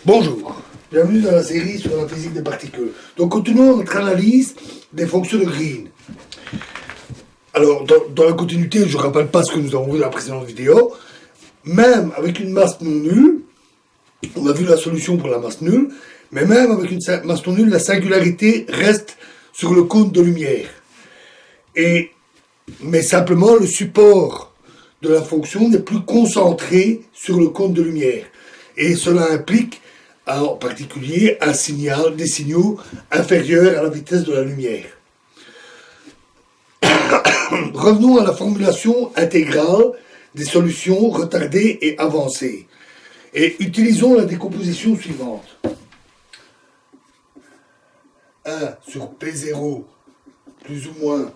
Bonjour, bienvenue dans la série sur la physique des particules. Donc continuons notre analyse des fonctions de Green. Alors dans la continuité, je ne rappelle pas ce que nous avons vu dans la précédente vidéo. Même avec une masse non nulle, on a vu la solution pour la masse nulle, mais même avec une masse non nulle, la singularité reste sur le cône de lumière. Mais simplement, le support de la fonction n'est plus concentré sur le cône de lumière. Et cela implique en particulier des signaux inférieurs à la vitesse de la lumière. Revenons à la formulation intégrale des solutions retardées et avancées. Et utilisons la décomposition suivante. 1 sur P0 plus ou moins,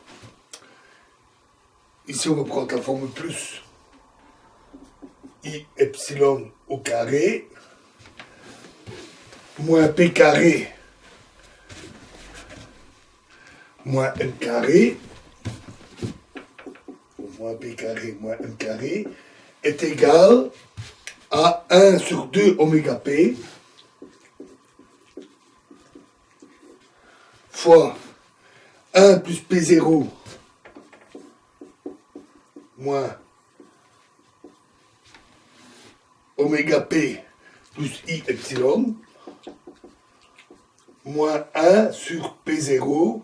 ici on va prendre la forme plus I epsilon au carré, moins P carré, moins M carré, moins P carré, moins M carré, est égal à 1 sur 2 oméga P fois 1 plus P0 moins oméga P plus I epsilon moins 1 sur P0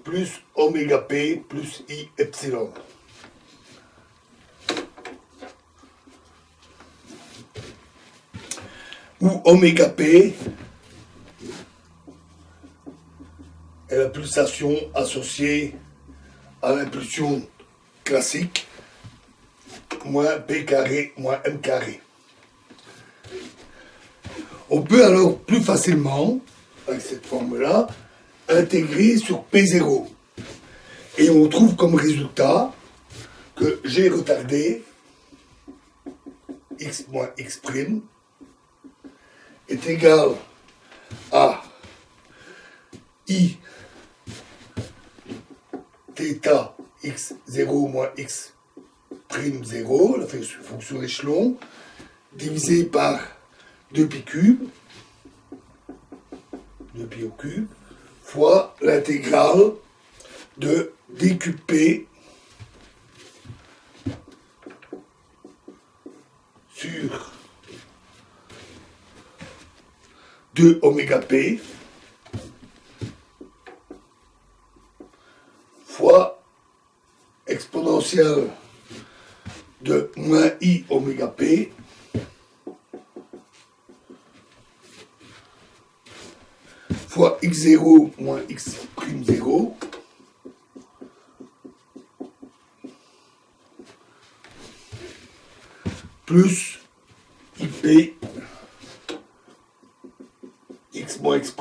plus oméga P plus I epsilon. Où oméga P est la pulsation associée à l'impulsion classique, moins P carré, moins M carré. On peut alors plus facilement, avec cette forme-là, intégrer sur P0. Et on trouve comme résultat que G retardé, x moins x' est égal à I θ x0 moins x'0, la fonction échelon, divisé par 2pi cube, 2pi au cube, fois l'intégrale de d cube p sur 2 oméga p fois exponentielle de moins i oméga p fois x0 moins x'0 plus ip x moins x'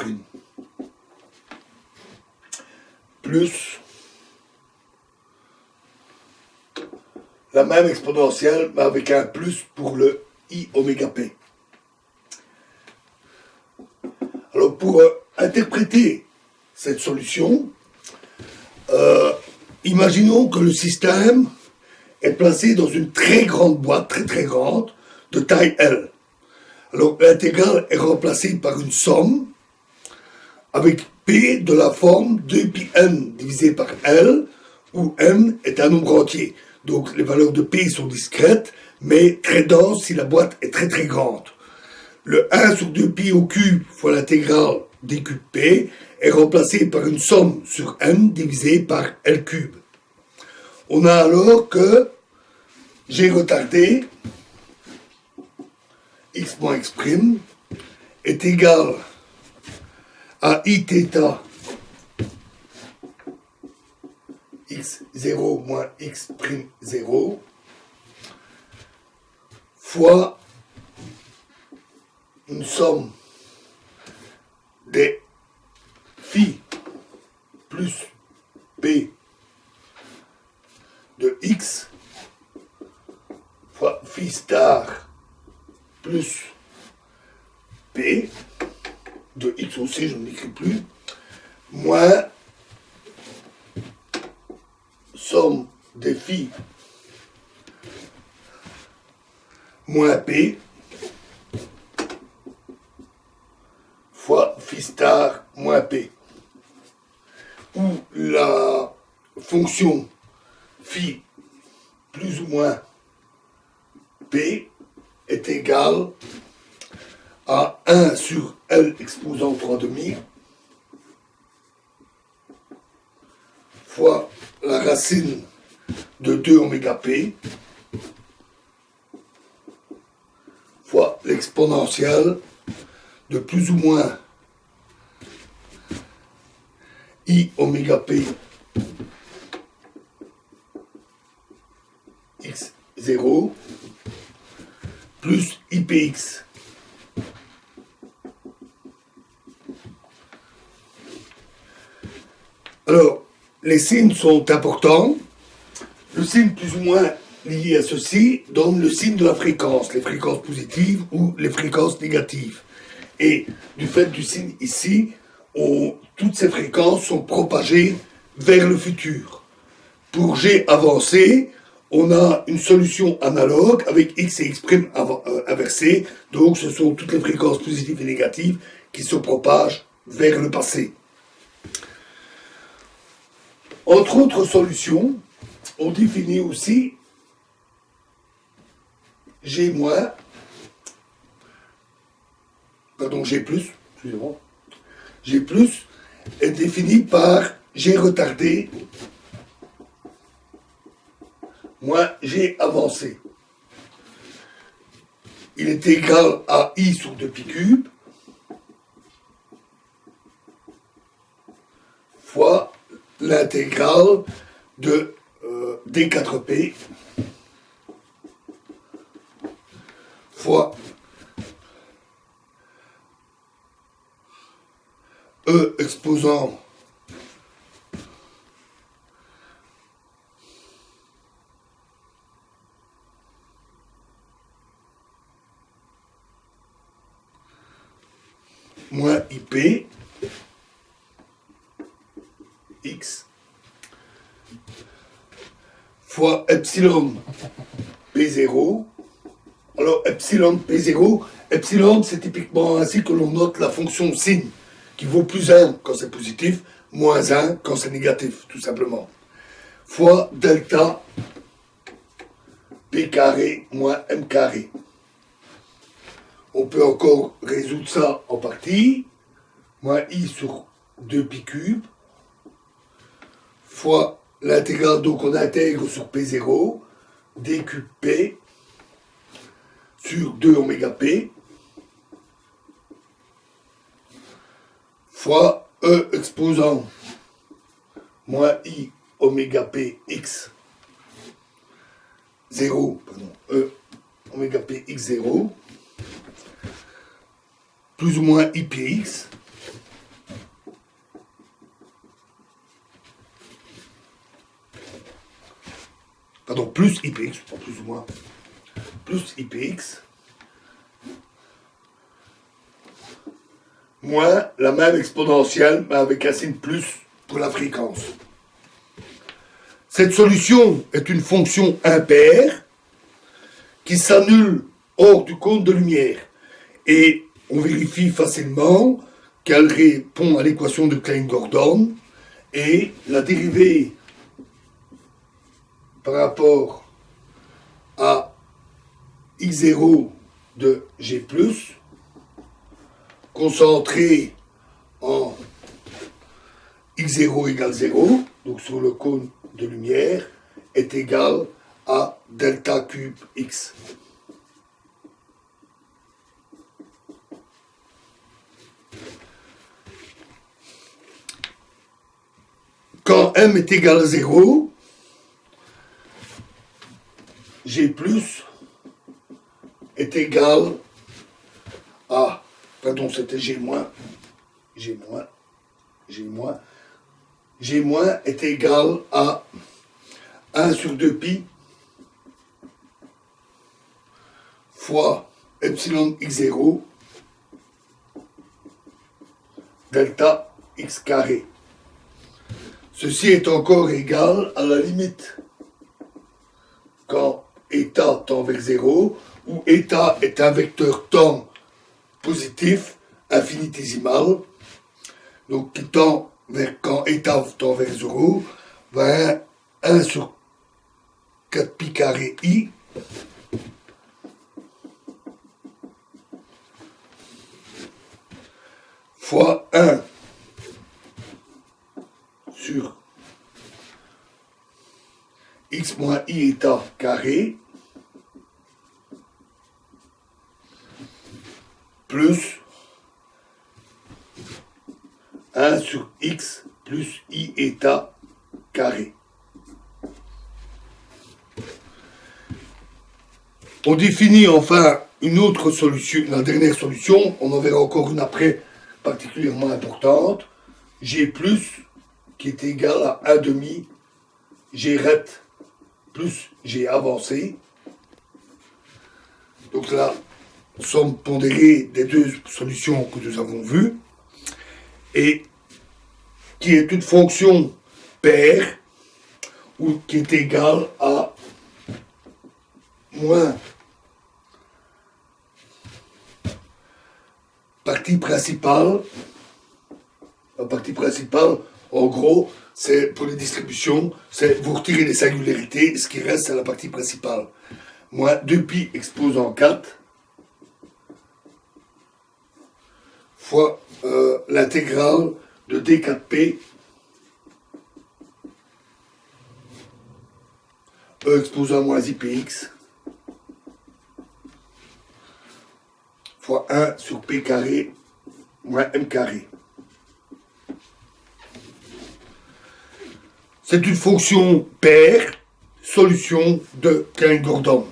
plus la même exponentielle mais avec un plus pour le i oméga p. Alors pour interpréter cette solution, imaginons que le système est placé dans une très grande boîte, très grande, de taille L. Alors l'intégrale est remplacée par une somme avec P de la forme 2πn divisé par L, où n est un nombre entier. Donc les valeurs de P sont discrètes, mais très denses si la boîte est très grande. Le 1 sur 2pi au cube fois l'intégrale d cube P est remplacé par une somme sur n divisé par L cube. On a alors que G retardé, x moins x' est égal à Iθ x0 moins x'0 fois une somme des phi plus p de x fois phi star plus p de x aussi, je ne l'écris plus, moins somme des phi moins p phi star moins p, où la fonction phi plus ou moins p est égale à 1 sur L exposant 3/2 fois la racine de 2 oméga p fois l'exponentielle de plus ou moins i oméga p x0 plus ipx. Alors, les signes sont importants. Le signe plus ou moins lié à ceci donne le signe de la fréquence, les fréquences positives ou les fréquences négatives. Et du fait du signe ici, toutes ces fréquences sont propagées vers le futur. Pour G avancé, on a une solution analogue avec x et x' inversés. Donc ce sont toutes les fréquences positives et négatives qui se propagent vers le passé. Entre autres solutions, on définit aussi G-, G+, excusez-moi. G+ est défini par G retardé moins G avancé. Il est égal à I sur 2π³ fois l'intégrale de D4P fois E exposant moins IP X fois epsilon P0. Alors epsilon P0, epsilon c'est typiquement ainsi que l'on note la fonction signe, qui vaut plus 1 quand c'est positif, moins 1 quand c'est négatif, tout simplement. Fois delta P carré moins M carré. On peut encore résoudre ça en partie, moins I sur 2π³ fois l'intégrale, donc on intègre sur P0, d³ sur 2 oméga p fois E exposant moins I oméga p x 0, E oméga p x0 plus ou moins IPX plus IPX, pas plus ou moins, plus IPX, moins la même exponentielle, mais avec un signe plus pour la fréquence. Cette solution est une fonction impaire qui s'annule hors du cône de lumière. Et on vérifie facilement qu'elle répond à l'équation de Klein-Gordon, et la dérivée par rapport à x0 de G+, concentré en x0 égale 0, donc sur le cône de lumière, est égal à delta cube x. Quand m est égal à 0, G+ est égal à, pardon, c'était G-, est égal à 1 sur 2π fois epsilon x0 delta x carré. Ceci est encore égal à la limite quand état tend vers 0, où état est un vecteur temps positif infinitésimale, donc qui tend vers, quand état tend vers 0, va 1 sur 4 pi carré i fois 1 sur x moins i état carré plus 1 sur x plus i état carré. On définit enfin une autre solution, la dernière solution, on en verra encore une après, particulièrement importante, g plus qui est égal à 1 demi g ret plus g avancé. Donc la somme pondérée des deux solutions que nous avons vues, et qui est une fonction paire, ou qui est égale à moins partie principale. La partie principale, en gros, c'est pour les distributions, c'est vous retirez les singularités, ce qui reste c'est la partie principale. Moins 2pi exposant 4 fois l'intégrale de d4p e exposant moins ipx fois 1 sur p carré moins m carré. C'est une fonction paire, solution de Klein-Gordon.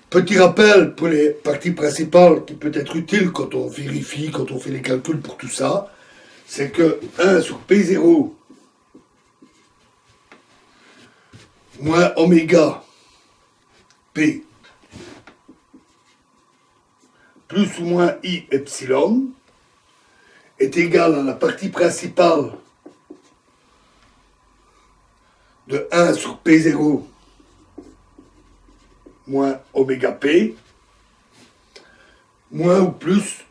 Petit rappel pour les parties principales qui peut être utile quand on vérifie, quand on fait les calculs pour tout ça, c'est que 1 sur P0 moins oméga P plus ou moins I epsilon est égal à la partie principale de 1 sur P0 moins oméga P, moins ou plus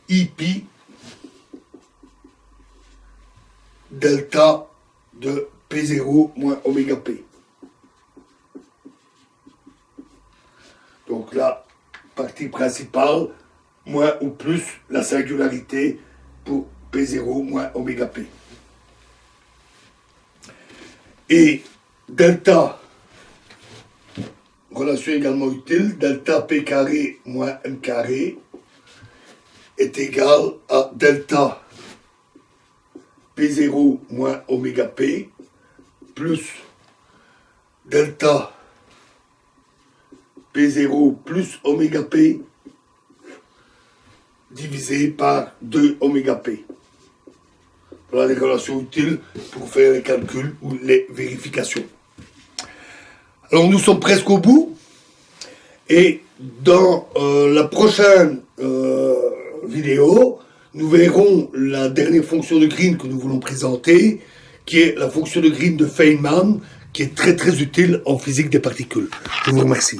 I pi delta de P0 moins oméga P. Donc la partie principale, moins ou plus la singularité pour P0 moins oméga P. Et delta, relation également utile, delta P carré moins M carré est égal à delta P0 moins oméga P plus delta P0 plus oméga P divisé par 2 oméga P. Voilà les relations utiles pour faire les calculs ou les vérifications. Alors nous sommes presque au bout, et dans la prochaine vidéo, nous verrons la dernière fonction de Green que nous voulons présenter, qui est la fonction de Green de Feynman, qui est très très utile en physique des particules. Je vous remercie.